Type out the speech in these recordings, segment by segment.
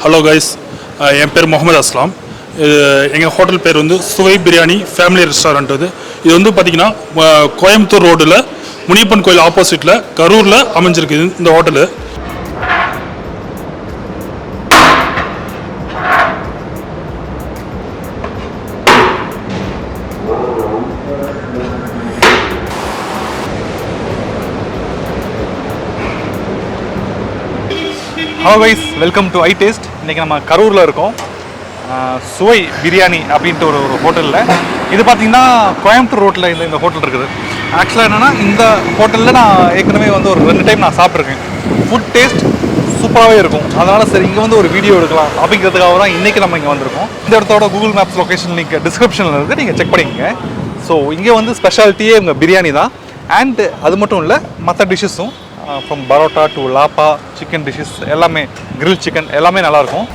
Hello guys, என் பேர் முகமது அஸ்லாம். எங்கள் ஹோட்டல் பேர் வந்து சுவை பிரியாணி ஃபேமிலி ரெஸ்டாரண்ட். இது வந்து பார்த்திங்கன்னா கோயம்புத்தூர் ரோடில் முனியப்பன் கோயில் ஆப்போசிட்டில் கரூரில் அமைஞ்சிருக்கு இந்த hotel. Hello guys, welcome to iTASTE. இன்றைக்கி நம்ம கரூரில் இருக்கோம். சுவை பிரியாணி அப்படின்ட்டு ஒரு ஹோட்டலில். இது பார்த்திங்கன்னா கோயம்புத்தூர் ரோட்டில் இந்த ஹோட்டல் இருக்குது. ஆக்சுவலாக என்னென்னா, இந்த ஹோட்டலில் நான் ஏற்கனவே வந்து ஒரு 2 டைம் நான் சாப்பிட்ருக்கேன். ஃபுட் டேஸ்ட் சூப்பராகவே இருக்கும். அதனால் சரி இங்கே வந்து ஒரு வீடியோ எடுக்கலாம் அப்படிங்கிறதுக்காக தான் இன்றைக்கி நம்ம இங்கே வந்திருக்கோம். இந்த இடத்தோட கூகுள் மேப்ஸ் லொக்கேஷன் லிங்க் டிஸ்கிரிப்ஷனில் இருக்குது, நீங்கள் செக் பண்ணிக்கங்க. ஸோ இங்கே வந்து ஸ்பெஷாலிட்டியே இங்கே பிரியாணி தான். அண்ட் அது மட்டும் இல்லை, மற்ற டிஷ்ஷஸும் ஃப்ரம் பரோட்டா டு லாப்பா சிக்கன் டிஷ்ஷஸ் எல்லாமே, கிரில் சிக்கன் எல்லாமே நல்லாயிருக்கும்.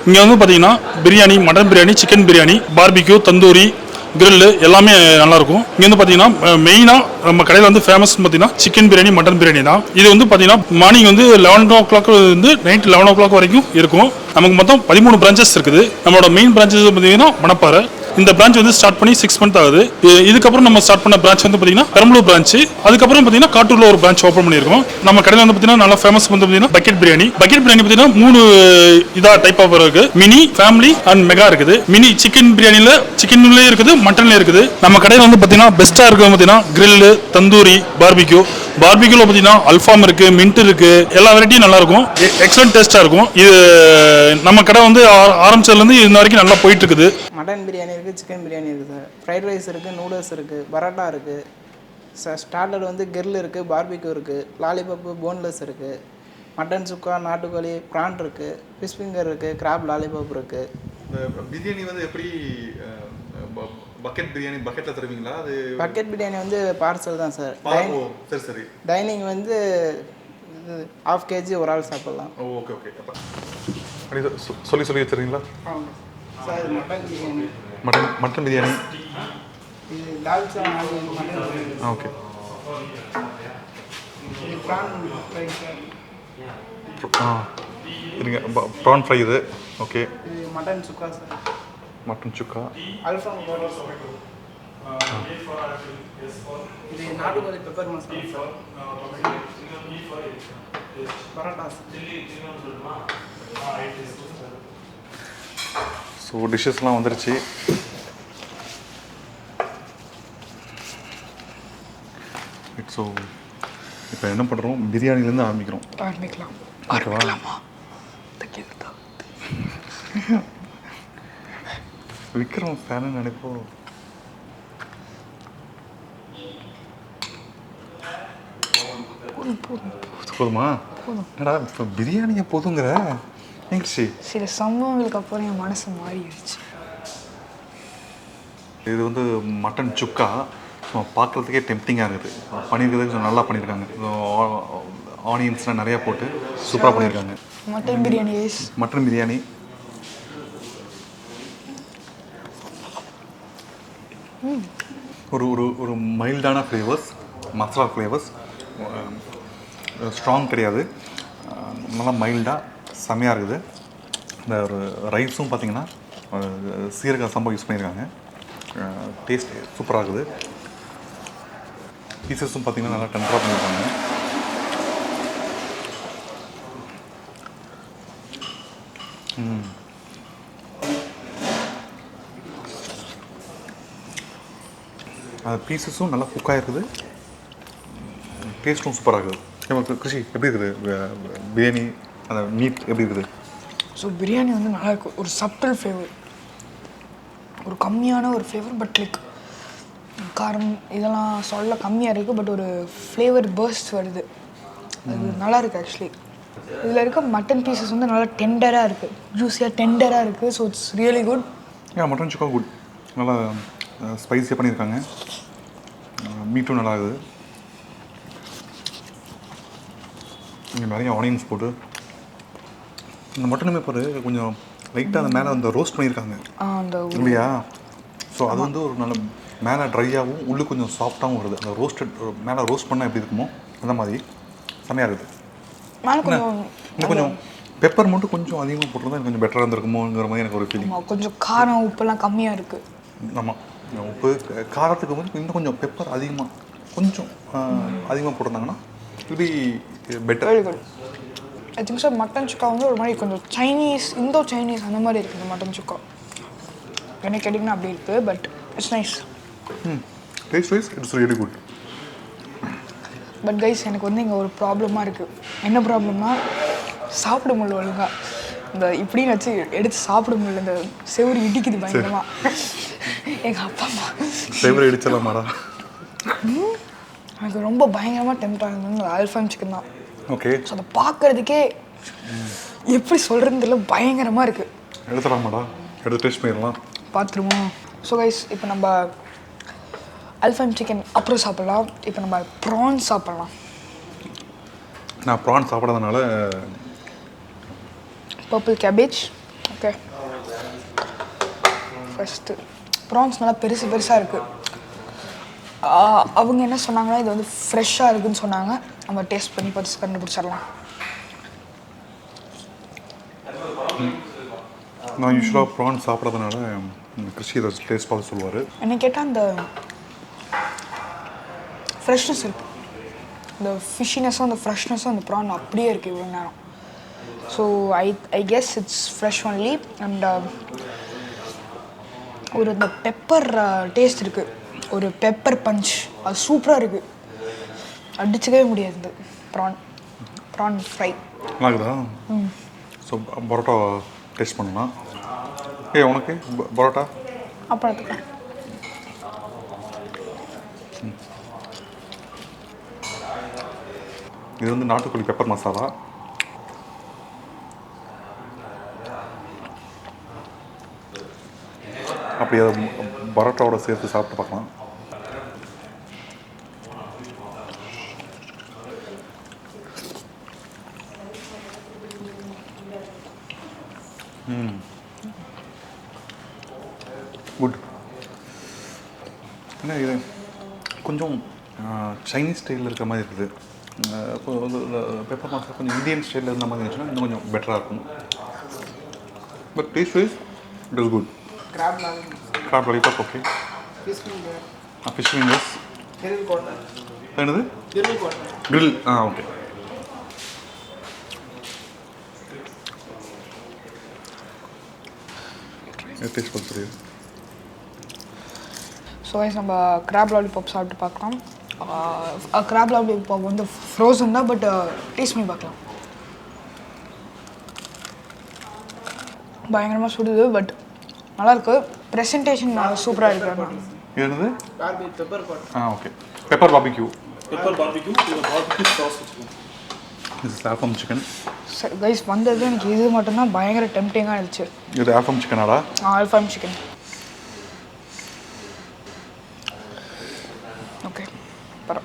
இங்கே வந்து பார்த்தீங்கன்னா biryani, mutton biryani, chicken biryani, barbecue, tandoori, grill எல்லாமே நல்லாயிருக்கும். இங்கே வந்து பார்த்தீங்கன்னா மெயினாக நம்ம கடையில் வந்து ஃபேமஸ் பார்த்தீங்கன்னா சிக்கன் பிரியாணி, மட்டன் பிரியாணி தான். இது வந்து பார்த்தீங்கன்னா மார்னிங் வந்து 11 o'clock வந்து நைட் 11 o'clock வரைக்கும் இருக்கும். நமக்கு மொத்தம் 13 பிரான்ச்சஸ் இருக்குது. நம்மளோட மெயின் பிரான்ச்சஸ் பார்த்தீங்கன்னா மணப்பாறை. இந்த பிரான்ச் வந்து ஸ்டார்ட் பண்ணி 6 months ஆகுது. இதுக்கப்புறம் நம்ம ஸ்டார்ட் பண்ண பிரான்ச் வந்து பார்த்தீங்கன்னா பெரம்பலூர் பிரான்ச். அதுக்கப்புறம் பார்த்தீங்கன்னா காட்டூரில் ஒரு பிரான்ச் ஓப்பன் பண்ணியிருக்கோம். நம்ம கடையில் வந்து பார்த்தீங்கன்னா நல்லா ஃபேமஸ் வந்து பார்த்தீங்கன்னா பக்கெட் பிரியாணி பார்த்தீங்கன்னா 3 டைப் ஆஃப் இருக்கு. மினி, ஃபேமிலி அண்ட் மெகா இருக்குது. மினி சிக்கன் பிரியாணியில் சிக்கன்லேயே இருக்குது, மட்டன்லேயே இருக்குது. நம்ம கடையில் வந்து பார்த்தீங்கன்னா பெஸ்ட்டாக இருக்குது பார்த்தீங்கன்னா கிரில்லு, தந்தூரி, பார்பிக்யூ. பார்பிக்யூல பார்த்தீங்கன்னா அல்ஃபாம் இருக்கு, மின்ட் இருக்கு, எல்லா வெரைட்டியும் நல்லா இருக்கும். எக்ஸலன்ட் டேஸ்ட்டாக இருக்கும். இது நம்ம கடை வந்து ஆரம்பிச்சதுலேருந்து இன்ன வரைக்கும் நல்லா போயிட்டு இருக்குது. மட்டன் பிரியாணி இருக்குது, சிக்கன் பிரியாணி இருக்குது சார், ஃப்ரைட் ரைஸ் இருக்குது, நூடுல்ஸ் இருக்குது, பரோட்டா இருக்குது சார், ஸ்டார்டர் வந்து கிரில் இருக்குது, பார்பிக்யூ இருக்குது, லாலிபாப்பு, போன்லெஸ் இருக்குது, மட்டன் சுக்கா, நாட்டுக்கோழி, ப்ரான் இருக்குது, ஃபிஷ் ஃபிங்கர் இருக்குது, கிராப் லாலிபாப் இருக்குது. இந்த பிரியாணி வந்து எப்படி பக்கெட் பிரியாணி பக்கெட்டில் தருவீங்களா? அது பக்கெட் பிரியாணி வந்து பார்சல் தான் சார். சரி சரி. டைனிங் வந்து 1/2 kg ஒரு ஆள் சாப்பிட்லாம். Okay okay. அப்படி சொல்லி வச்சுருக்கீங்களா sir? Mutton biryani, mutton biryani, இது தால்ச்சா மட்டன். ஓகே. இது ப்ரான் ஃப்ரை சார். இருங்க, ப்ரான் ஃப்ரை இது. ஓகே. இது mutton chukka sir. Mutton chukka, அல்ஃபாம் இது நாட்டுக்கோழி pepper masala sir. Parotta. So டிஷ்ஷஸ்லாம் வந்துருச்சு. ஸோ இப்போ என்ன பண்ணுறோம், பிரியாணிலேருந்து ஆரம்பிக்கலாமா? விக்ரம் ஃபேனு நினைப்போம். போதுமா? என்னடா இப்போ பிரியாணியை போதுங்கிற எங்கச்சி? சில சம்பவங்களுக்கு அப்புறம் என் மனசு மாறிடுச்சு. இது வந்து மட்டன் சுக்கா. பார்க்குறதுக்கே டெம்ப்டிங்காக இருக்குது. பண்ணியிருக்கிறதுக்கு கொஞ்சம் நல்லா பண்ணியிருக்காங்க. ஆனியன்ஸ்லாம் நிறையா போட்டு சூப்பராக பண்ணியிருக்காங்க. மட்டன் பிரியாணி ஒரு ஒரு ஒரு மைல்டான ஃப்ளேவர்ஸ், மசாலா ஃப்ளேவர்ஸ், ஸ்ட்ராங் கிடையாது, நல்லா மைல்டாக செம்மையாக இருக்குது. இந்த ஒரு ரைஸும் பார்த்திங்கன்னா சீரக சம்பா யூஸ் பண்ணியிருக்காங்க. டேஸ்ட் சூப்பராக இருக்குது. பீசஸும் பார்த்திங்கன்னா நல்லா டெண்டராக பண்ணியிருக்காங்க. அது பீசஸும் நல்லா குக்காக இருக்குது, டேஸ்ட்டும் சூப்பராக இருக்குது. கிருஷி எப்படி இருக்குது பிரியாணி, அந்த மீட் எப்படி இருக்குது? ஸோ பிரியாணி வந்து நல்லா இருக்கும். ஒரு சப்டல் ஃப்ளேவர், ஒரு கம்மியான ஒரு ஃப்ளேவர், பட் லைக் காரம் இதெல்லாம் சொல்ல கம்மியாக இருக்குது, பட் ஒரு ஃப்ளேவர் பர்ஸ்ட் வருது. அது நல்லா இருக்குது ஆக்சுவலி. இதில் இருக்க மட்டன் பீசஸ் வந்து நல்லா டெண்டராக இருக்குது, ஜூஸியாக டெண்டராக இருக்குது. So it's really good. Mutton sukka good, நல்லா ஸ்பைஸியாக பண்ணியிருக்காங்க. மீட்டும் நல்லா இருக்குது. இங்கே நிறைய ஆனியன்ஸ் போட்டு இந்த மட்டனுமே பாரு கொஞ்சம் லைட்டாக அந்த மேலே அந்த ரோஸ்ட் பண்ணியிருக்காங்க இல்லையா? ஸோ அது வந்து ஒரு நல்ல மேலே ட்ரையாகவும் உள்ளே கொஞ்சம் சாஃப்டாகவும் வருது. அந்த ரோஸ்டட் மேலே ரோஸ்ட் பண்ணால் எப்படி இருக்குமோ அந்த மாதிரி செமையாக இருக்குது. இன்னும் கொஞ்சம் பெப்பர் மட்டும் கொஞ்சம் அதிகமாக போட்டிருந்தா எனக்கு கொஞ்சம் பெட்டராக இருந்திருக்குமோங்கிற மாதிரி எனக்கு ஒரு ஃபீலிங். கொஞ்சம் காரம் உப்பெல்லாம் கம்மியாக இருக்குது. ஆமாம், உப்பு காரத்துக்கு வந்து இன்னும் கொஞ்சம் பெப்பர் அதிகமாக கொஞ்சம் அதிகமாக போட்டிருந்தாங்கன்னா இது better. Very good. I think sir mutton chukka வந்து ஒரு மாதிரி கொஞ்சம் சைனீஸ், இந்தோ சைனீஸ் அந்த மாதிரி இருக்குது மட்டன் சுக்கா. என்ன கேட்டிங்கன்னா அப்படி இருக்குது. But it's nice. Taste wise it's really good. But guys எனக்கு வந்து இங்கே ஒரு ப்ராப்ளமாக இருக்குது. என்ன ப்ராப்ளம்னா சாப்பிட முடியல ஒழுங்கா. இந்த இப்படின்னு வச்சு எடுத்து சாப்பிட முடியல. இந்த செவரி இடிக்குது பயங்கரமாக. எங்கள் அப்பா அம்மா செவரி இடிச்சலாமாடா? எனக்கு ரொம்ப பயங்கரமாக டெம்ப்ட் ஆகுது ஆல்ஃபாம் சிக்கன் தான். ஓகே. ஸோ அதை பார்க்குறதுக்கே எப்படி சொல்கிறதுன்னு தெரியல, பயங்கரமாக இருக்குது. எடுத்துடலாமாடா? எடுத்து டேஸ்ட் பண்ணிடலாம். பார்த்துருவோம். ஸோ கைஸ் இப்போ நம்ம ஆல்ஃபாம் சிக்கன் அப்புறம் சாப்பிட்லாம். இப்போ நம்ம ப்ரான் சாப்பிட்லாம். நான் ப்ரான் சாப்பிடாதனால purple cabbage. Okay, first prawns நல்லா பெருசு பெருசாக இருக்குது. அவங்க என்ன சொன்னாங்கன்னா இது வந்து ஃப்ரெஷ்ஷாக இருக்குதுன்னு சொன்னாங்க. நம்ம டேஸ்ட் பண்ணி பார்த்து கண்டுபிடிச்சிடலாம். நான் யூஸ்வலாக ப்ரான் சாப்பிட்றதுனால கிறிஸ்டி இதை டேஸ்ட் பார்த்து சொல்லுவார். என்ன கேட்டால் அந்த ஃப்ரெஷ்னஸ் இருக்குது. இந்த ஃபிஷ்ஷினஸும் அந்த ஃப்ரெஷ்னஸும் அந்த ப்ரான் அப்படியே இருக்குது இவ்வளோ நேரம். So I guess it's fresh only. And ஒரு இந்த பெப்பர் டேஸ்ட் இருக்குது, ஒரு பெப்பர் பஞ்ச், அது சூப்பராக இருக்குது. அடிச்சுக்கவே முடியாது இந்த ப்ரான் ஃப்ரை. நல்லாக்குதா? ஸோ பரோட்டா டேஸ்ட் பண்ணலாம். உனக்கு பரோட்டா அப்புறம் எடுத்துக்கலாம். இது வந்து நாட்டுக்கோழி பெப்பர் மசாலா. அப்படி அதை பரோட்டாவோட சேர்த்து சாப்பிட்டு பார்க்கலாம். குட். என்ன இது கொஞ்சம் சைனீஸ் ஸ்டைலில் இருக்கிற மாதிரி இருக்குது. இப்போ பெப்பர் மசாலா கொஞ்சம் இந்தியன் ஸ்டைலில் இருந்த மாதிரி இருந்துச்சுன்னா இன்னும் கொஞ்சம் பெட்டராக இருக்கும். But taste wise it is good. Crab lollipop, okay. Fish finger. Fish fingers. Grill quarter. என்னது? Grill quarter. Grill, okay. Taste பண்ண தெரியுது. ஸோ நம்ம கிராப் லாலிபாப் சாப்பிட்டு பார்க்கலாம். கிராப் லாலிபாப் வந்து ஃப்ரோசன் தான், பட் டேஸ்ட் பண்ணி பார்க்கலாம். பயங்கரமாக சுடுது, பட் நல்லாயிருக்கு. ப்ரெசன்டேஷன் சூப்பராக இருக்கு. என்னது? Barbecue pepper quarter. Okay. Pepper barbecue. Pepper barbecue, இது பாபிக்யூ சாஸ் வச்சுக்கோங்க. இது ஆல்ஃபாம் சிக்கன். சரி கைஸ், வந்தது எனக்கு இது மட்டும்தான் பயங்கர டெம்ப்டிங்காக இருந்துச்சு. இது ஆல்ஃபாம் சிக்கனாடா? ஆல்ஃபாம் சிக்கன். ஓகே, பரவ.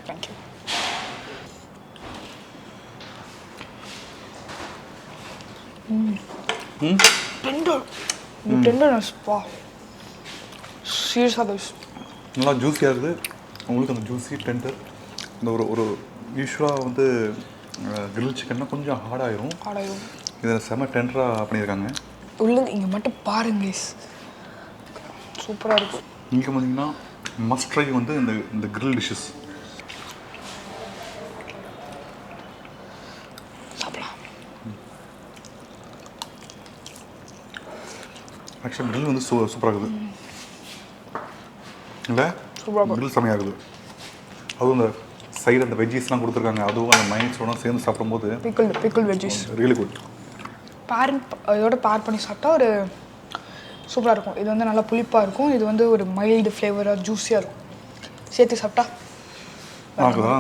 தேங்க்யூ. டெண்டர். டெண்டர்னஸ் பா, சீரியஸாக கைஸ் நல்லா ஜூஸியாக இருக்குது. உங்களுக்கு அந்த ஜூஸி டெண்டர் இந்த ஒரு யூஸ்வலாக வந்து கிரில் சிக்கன்னா கொஞ்சம் ஹார்டாயிரும். இதில் செம்ம டெண்டராக பண்ணியிருக்காங்க. உள்ள இங்கே மட்டும் பாருங்க கைஸ், சூப்பராக இருக்கும். இங்கே பார்த்தீங்கன்னா மஸ்ட் ட்ரை வந்து இந்த கிரில் டிஷ்ஷஸ். சாப்பிடலாம். ஆக்சுவலாக கிரில் வந்து சூப்பராக இருக்குது இல்லை? கிரில் செம்மையாக இருக்குது. அதுவும் இந்த சைடு அந்த வெஜ்ஜீஸ்லாம் கொடுத்துருக்காங்க, அதுவும் அந்த மைனஸோட சேர்ந்து சாப்பிடும்போது பிக்கிள் வெஜ்ஜீஸ் ரியலி குட். இதோட பேர் பண்ணி சாப்பிட்டா ஒரு சூப்பராக இருக்கும். இது வந்து நல்லா புளிப்பாக இருக்கும், இது வந்து ஒரு மைல்டு ஃப்ளேவராக ஜூஸியாக இருக்கும். சேர்த்து சாப்பிட்டா ஆகுதா?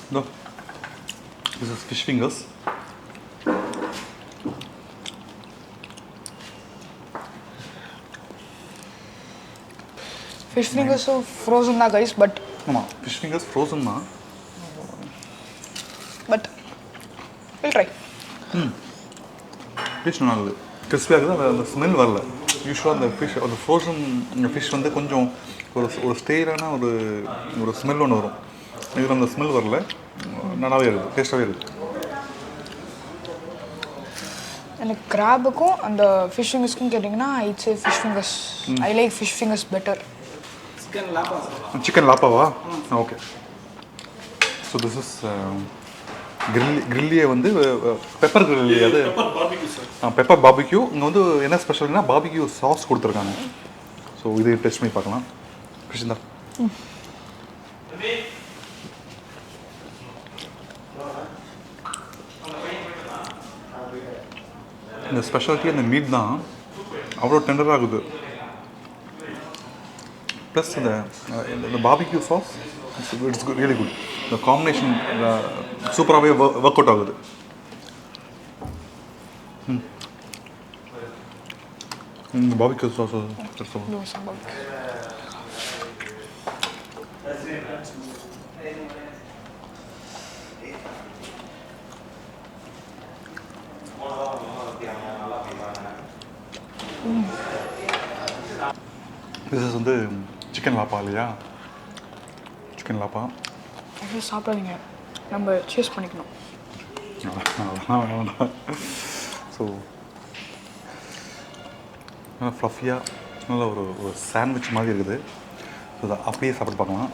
இதோ this is fish fingers. Fish ஃபிங்கர்ஸும் ஃப்ரோசன் தான் கைஸ் பட் ஆமாம் ஃபிஷ் ஃபிங்கர்ஸ் ஃப்ரோசன் தான் பட் வில் ட்ரை ஃபிஷ் நல்லா இருக்குது கிறிஸ்பியாக இருக்குது அந்த ஸ்மெல் வரல யூஸ்வலாக அந்த ஃபிஷ் அந்த ஃப்ரோசன் ஃபிஷ் வந்து கொஞ்சம் ஒரு ஸ்டேரான ஒரு ஸ்மெல் ஒன்று வரும் இதில் அந்த ஸ்மெல் வரல நல்லாவே இருக்குது டேஸ்ட்டாகவே இருக்குது எனக்கு கிராபுக்கும் அந்த ஃபிஷ் ஃபிங்கர்ஸ்க்கும் கேட்டிங்கன்னா it's fish fingers I like fish fingers better chicken லாப்பாவா ஓகே ஸோ திஸ் இஸ் கிரில்லியே வந்து பெப்பர் கிரில்லி அது பெப்பர் பாபிக்யூ இங்கே வந்து என்ன ஸ்பெஷல்னா பாபிக்யூ சாஸ் கொடுத்துருக்காங்க ஸோ இது டெஸ்ட் பண்ணி பார்க்கலாம் கிருஷ்ணா இந்த ஸ்பெஷாலிட்டி அந்த மீட் தான் அவ்வளோ டெண்டராக இருக்குது ப்ளஸ் இந்த barbecue sauce it's really good இந்த காம்பினேஷன் சூப்பராகவே ஒர்க் அவுட் ஆகுது பாபிக்யூ சாஸ் திஸ் இஸ் வந்து சிக்கன் லாப்பா இல்லையா சிக்கன் லாப்பா சாப்பிடாதீங்க நம்ம சூஸ் பண்ணிக்கணும் ஸோ நல்லா ஃப்ளஃபியாக நல்ல ஒரு சாண்ட்விச் மாதிரி இருக்குது ஸோ அதை அப்படியே சாப்பிட்டு பார்க்கலாம்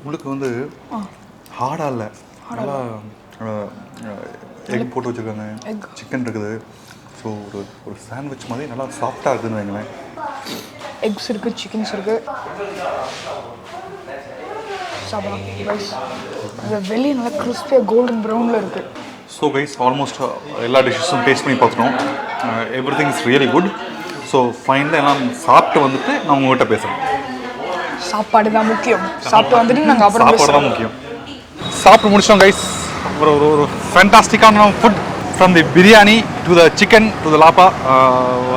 உள்ளுக்கு வந்து ஹார்டாக இல்லை நல்லா எக் போட்டு வச்சுருக்காங்க சிக்கன் இருக்குது ஸோ ஒரு சாண்ட்விச் மாதிரி நல்லா சாஃப்டாக இருக்குதுன்னு வைங்களேன் எக்ஸ் இருக்குது சிக்கன்ஸ் இருக்குது சாப்பிடலாம் ரைஸ் அது வெளியே நல்லா கிறிஸ்பியாக கோல்டன் ப்ரௌனில் இருக்குது ஸோ கைஸ் ஆல்மோஸ்ட் எல்லா டிஷ்ஷஸும் டேஸ்ட் பண்ணி பார்த்துட்டோம் every thing is really good so ஃபைனலாக எல்லாம் சாப்பிட்டு வந்துட்டு நான் உங்கள்கிட்ட பேசுகிறேன் சாப்பாடு தான் முக்கியம் சாப்பிட்டு வந்துட்டு நாங்கள் அப்புறம் சாப்பாடு தான் முக்கியம் சாப்பிட்டு முடிச்சோம் கைஸ் ஒரு ஃபேண்டாஸ்டிக்கான food from the biryani to the chicken to the லாப்பா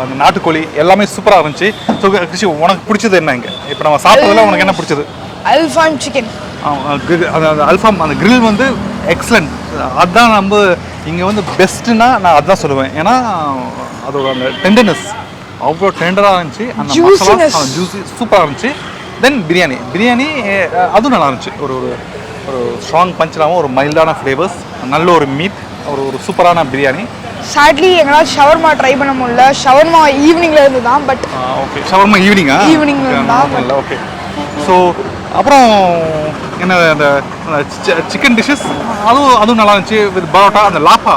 அந்த நாட்டுக்கோழி எல்லாமே சூப்பராக இருந்துச்சு ஸோ கிருஷி உனக்கு பிடிச்சது என்ன இங்கே இப்போ நம்ம சாப்பிட்றதுல உனக்கு என்ன பிடிச்சது அல்ஃபாம் சிக்கன் அந்த அல்ஃபாம் அந்த கிரில் வந்து எக்ஸலண்ட் அதுதான் நம்ம இங்கே வந்து பெஸ்ட்டுன்னா நான் அதுதான் சொல்லுவேன் ஏன்னா அதோட அந்த டெண்டர்னஸ் அவ்வளோ டெண்டராக இருந்துச்சு அந்த மசாலா ஜூஸி சூப்பராக இருந்துச்சு தென் பிரியாணி அதுவும் நல்லா இருந்துச்சு ஒரு ஸ்ட்ராங் பஞ்சிலாகவும் ஒரு மைல்டான ஃப்ளேவர்ஸ் நல்ல ஒரு மீட் ஒரு சூப்பரான பிரியாணி சாட்லி எங்களால் ஷவர்மா ட்ரை பண்ண முடியல ஷவர்மா ஈவினிங்கில் இருந்து தான் பட் ஓகே ஷவர்மா ஈவினிங் தான் ஓகே ஸோ அப்புறம் என்ன அந்த சிக்கன் டிஷ்ஷஸ் அதுவும் நல்லா இருந்துச்சு வித் பரோட்டா அந்த லாப்பா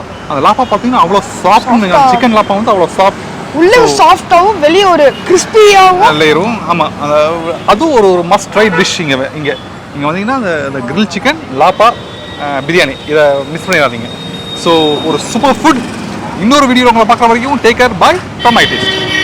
பார்த்தீங்கன்னா அவ்வளோ சாஃப்ட் சிக்கன் லாப்பா வந்து அவ்வளோ சாஃப்ட் உள்ளே சாஃப்டாகவும் வெளியே ஒரு கிறிஸ்பியாகவும் லேயரும் ஆமாம் அதுவும் ஒரு மஸ்ட் ட்ரை டிஷ் இங்கே வந்தீங்கன்னா அந்த கிரில் சிக்கன் லாப்பா பிரியாணி இதை மிஸ் பண்ணிடாதீங்க ஸோ ஒரு சூப்பர் ஃபுட் இன்னொரு வீடியோ உங்களை பார்க்குற வரைக்கும் take care bye from iTASTE